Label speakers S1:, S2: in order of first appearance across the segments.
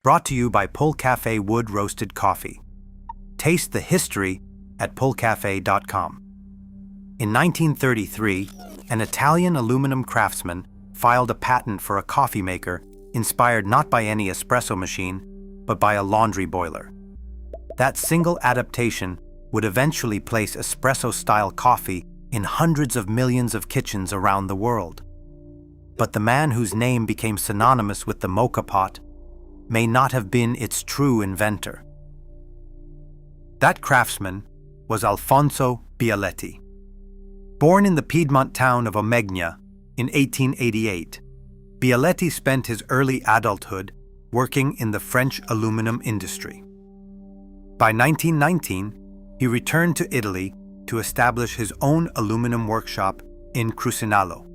S1: Brought to you by Pull Cafe Wood Roasted Coffee. Taste the history at pullcafe.com. In 1933, an Italian aluminum craftsman filed a patent for a coffee maker inspired not by any espresso machine, but by a laundry boiler. That single adaptation would eventually place espresso-style coffee in hundreds of millions of kitchens around the world. But the man whose name became synonymous with the Moka Pot may not have been its true inventor. That craftsman was Alfonso Bialetti. Born in the Piedmont town of Omegna in 1888, Bialetti spent his early adulthood working in the French aluminum industry. By 1919, he returned to Italy to establish his own aluminum workshop in Crucinalo.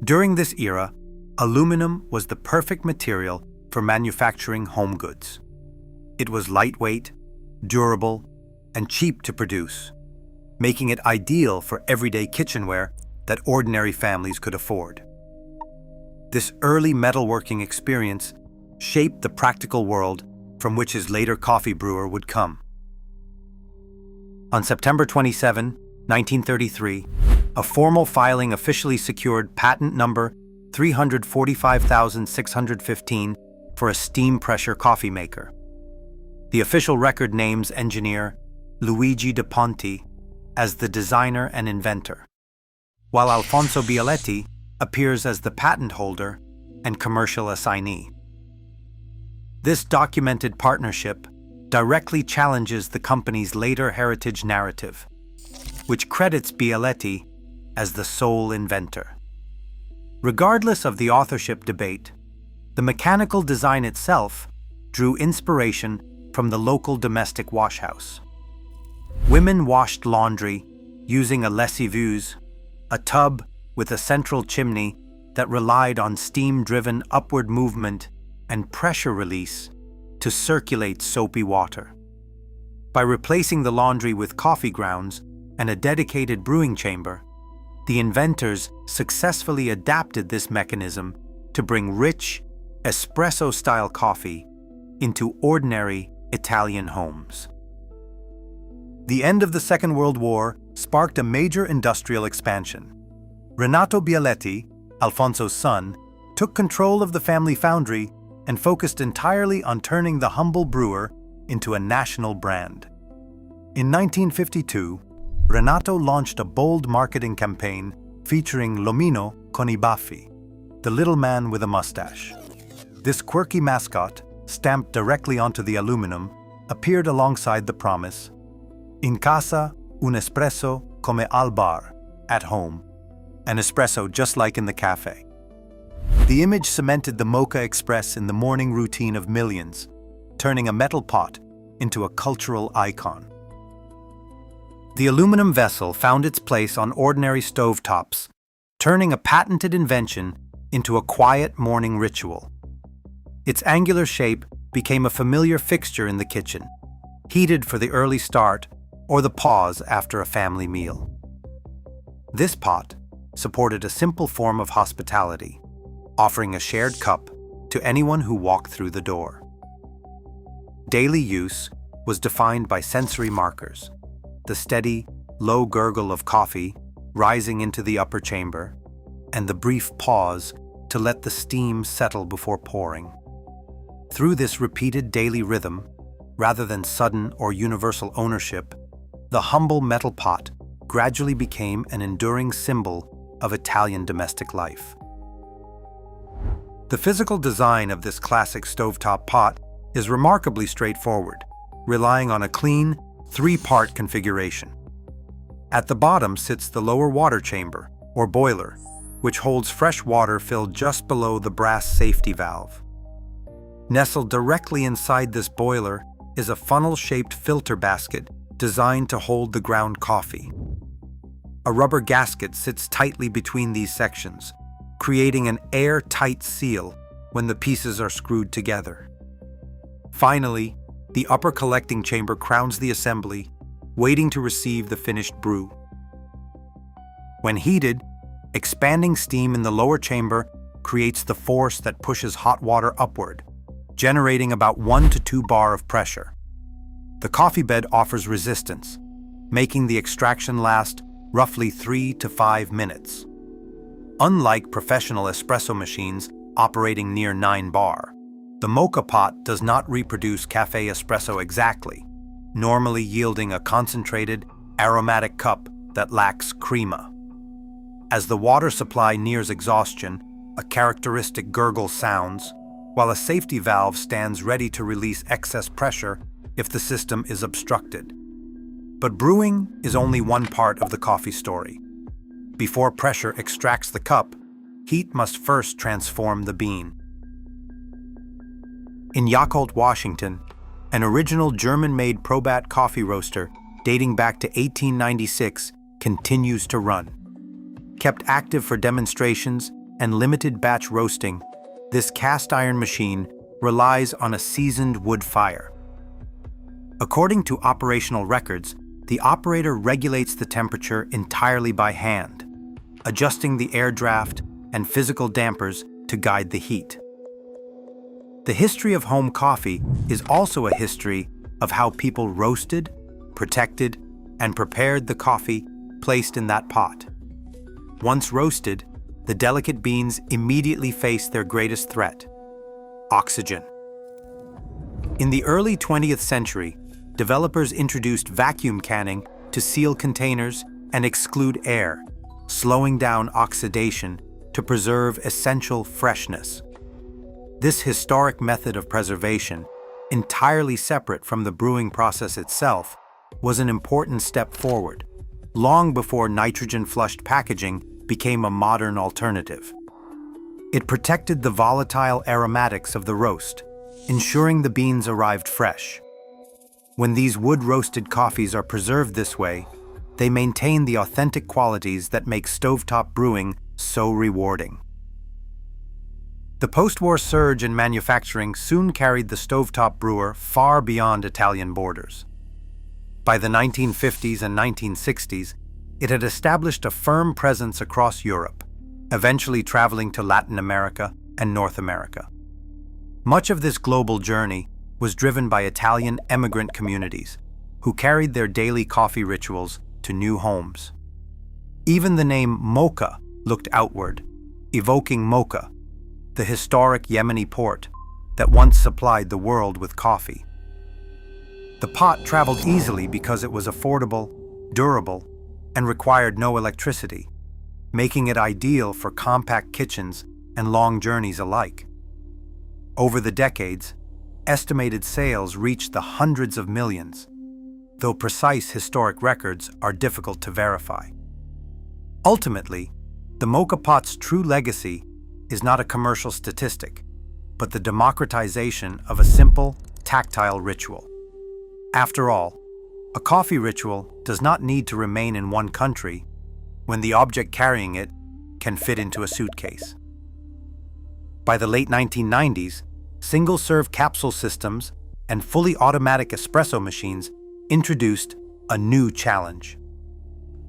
S1: During this era, aluminum was the perfect material for manufacturing home goods. It was lightweight, durable, and cheap to produce, making it ideal for everyday kitchenware that ordinary families could afford. This early metalworking experience shaped the practical world from which his later coffee brewer would come. On September 27, 1933, a formal filing officially secured patent number 345,615 for a steam pressure coffee maker. The official record names engineer Luigi De Ponti as the designer and inventor, while Alfonso Bialetti appears as the patent holder and commercial assignee. This documented partnership directly challenges the company's later heritage narrative, which credits Bialetti as the sole inventor. Regardless of the authorship debate, the mechanical design itself drew inspiration from the local domestic washhouse. Women washed laundry using a lessiveuse, a tub with a central chimney that relied on steam-driven upward movement and pressure release to circulate soapy water. By replacing the laundry with coffee grounds and a dedicated brewing chamber, the inventors successfully adapted this mechanism to bring rich, espresso-style coffee into ordinary Italian homes. The end of the Second World War sparked a major industrial expansion. Renato Bialetti, Alfonso's son, took control of the family foundry and focused entirely on turning the humble brewer into a national brand. In 1952, Renato launched a bold marketing campaign featuring L'omino con I baffi, the little man with a mustache. This quirky mascot, stamped directly onto the aluminum, appeared alongside the promise, "In casa, un espresso come al bar," at home, an espresso just like in the cafe. The image cemented the Moka Express in the morning routine of millions, turning a metal pot into a cultural icon. The aluminum vessel found its place on ordinary stovetops, turning a patented invention into a quiet morning ritual. Its angular shape became a familiar fixture in the kitchen, heated for the early start or the pause after a family meal. This pot supported a simple form of hospitality, offering a shared cup to anyone who walked through the door. Daily use was defined by sensory markers, the steady, low gurgle of coffee rising into the upper chamber, and the brief pause to let the steam settle before pouring. Through this repeated daily rhythm, rather than sudden or universal ownership, the humble metal pot gradually became an enduring symbol of Italian domestic life. The physical design of this classic stovetop pot is remarkably straightforward, relying on a clean, three-part configuration. At the bottom sits the lower water chamber, or boiler, which holds fresh water filled just below the brass safety valve. Nestled directly inside this boiler is a funnel-shaped filter basket designed to hold the ground coffee. A rubber gasket sits tightly between these sections, creating an air-tight seal when the pieces are screwed together. Finally, the upper collecting chamber crowns the assembly, waiting to receive the finished brew. When heated, expanding steam in the lower chamber creates the force that pushes hot water upward, generating about 1 to 2 bar of pressure. The coffee bed offers resistance, making the extraction last roughly 3 to 5 minutes. Unlike professional espresso machines operating near 9 bar, the Moka Pot does not reproduce cafe espresso exactly, normally yielding a concentrated, aromatic cup that lacks crema. As the water supply nears exhaustion, a characteristic gurgle sounds, while a safety valve stands ready to release excess pressure if the system is obstructed. But brewing is only one part of the coffee story. Before pressure extracts the cup, heat must first transform the bean. In Yakult, Washington, an original German-made Probat coffee roaster dating back to 1896 continues to run. Kept active for demonstrations and limited batch roasting, this cast iron machine relies on a seasoned wood fire. According to operational records, the operator regulates the temperature entirely by hand, adjusting the air draft and physical dampers to guide the heat. The history of home coffee is also a history of how people roasted, protected, and prepared the coffee placed in that pot. Once roasted, the delicate beans immediately face their greatest threat: oxygen. In the early 20th century, developers introduced vacuum canning to seal containers and exclude air, slowing down oxidation to preserve essential freshness. This historic method of preservation, entirely separate from the brewing process itself, was an important step forward, long before nitrogen-flushed packaging became a modern alternative. It protected the volatile aromatics of the roast, ensuring the beans arrived fresh. When these wood-roasted coffees are preserved this way, they maintain the authentic qualities that make stovetop brewing so rewarding. The post-war surge in manufacturing soon carried the stovetop brewer far beyond Italian borders. By the 1950s and 1960s, it had established a firm presence across Europe, eventually traveling to Latin America and North America. Much of this global journey was driven by Italian immigrant communities who carried their daily coffee rituals to new homes. Even the name Moka looked outward, evoking Moka, the historic Yemeni port that once supplied the world with coffee. The pot traveled easily because it was affordable, durable, and required no electricity, making it ideal for compact kitchens and long journeys alike. Over the decades, estimated sales reached the hundreds of millions, though precise historic records are difficult to verify. Ultimately, the Moka Pot's true legacy is not a commercial statistic, but the democratization of a simple, tactile ritual. After all, a coffee ritual does not need to remain in one country when the object carrying it can fit into a suitcase. By the late 1990s, single-serve capsule systems and fully automatic espresso machines introduced a new challenge.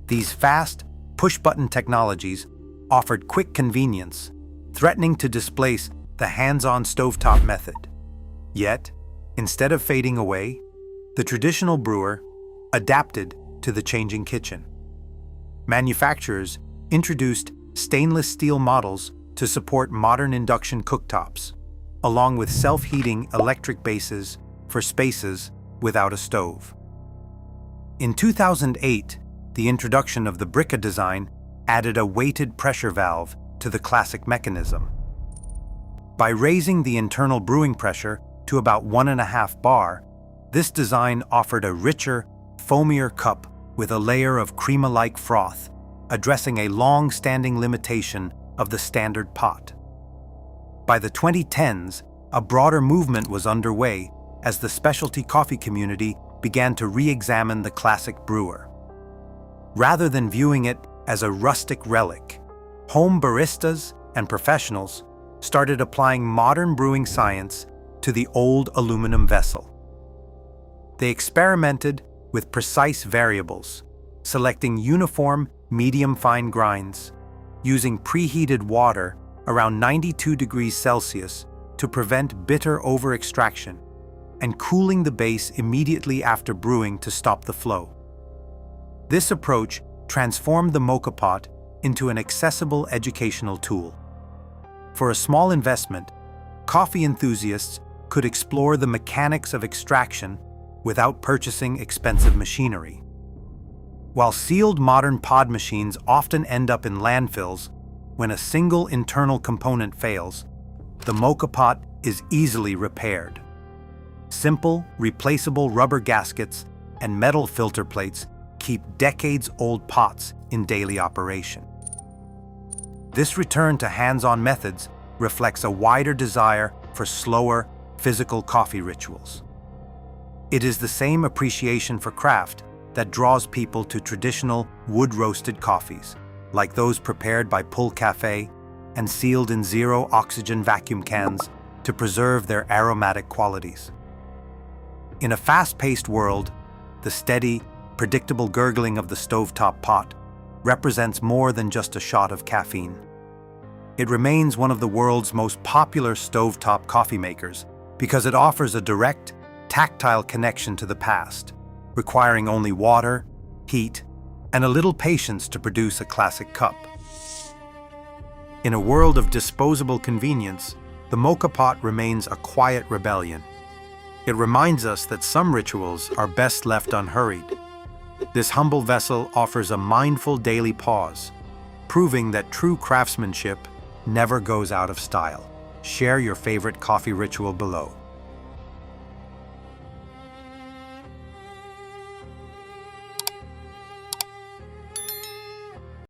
S1: These fast, push-button technologies offered quick convenience, threatening to displace the hands-on stovetop method. Yet, instead of fading away, the traditional brewer adapted to the changing kitchen. Manufacturers introduced stainless steel models to support modern induction cooktops, along with self-heating electric bases for spaces without a stove. In 2008, the introduction of the Brewer design added a weighted pressure valve to the classic mechanism. By raising the internal brewing pressure to about 1.5 bar, this design offered a richer, foamier cup with a layer of crema-like froth, addressing a long-standing limitation of the standard pot. By the 2010s, a broader movement was underway as the specialty coffee community began to re-examine the classic brewer. Rather than viewing it as a rustic relic, home baristas and professionals started applying modern brewing science to the old aluminum vessel. They experimented with precise variables, selecting uniform, medium-fine grinds, using preheated water around 92 degrees Celsius to prevent bitter over-extraction, and cooling the base immediately after brewing to stop the flow. This approach transformed the Moka Pot into an accessible educational tool. For a small investment, coffee enthusiasts could explore the mechanics of extraction without purchasing expensive machinery. While sealed modern pod machines often end up in landfills when a single internal component fails, the Moka Pot is easily repaired. Simple, replaceable rubber gaskets and metal filter plates keep decades-old pots in daily operation. This return to hands-on methods reflects a wider desire for slower, physical coffee rituals. It is the same appreciation for craft that draws people to traditional wood-roasted coffees, like those prepared by Pull Cafe and sealed in zero-oxygen vacuum cans to preserve their aromatic qualities. In a fast-paced world, the steady, predictable gurgling of the stovetop pot represents more than just a shot of caffeine. It remains one of the world's most popular stovetop coffee makers because it offers a direct, tactile connection to the past, requiring only water, heat, and a little patience to produce a classic cup. In a world of disposable convenience, the Moka Pot remains a quiet rebellion. It reminds us that some rituals are best left unhurried. This humble vessel offers a mindful daily pause, proving that true craftsmanship never goes out of style. Share your favorite coffee ritual below.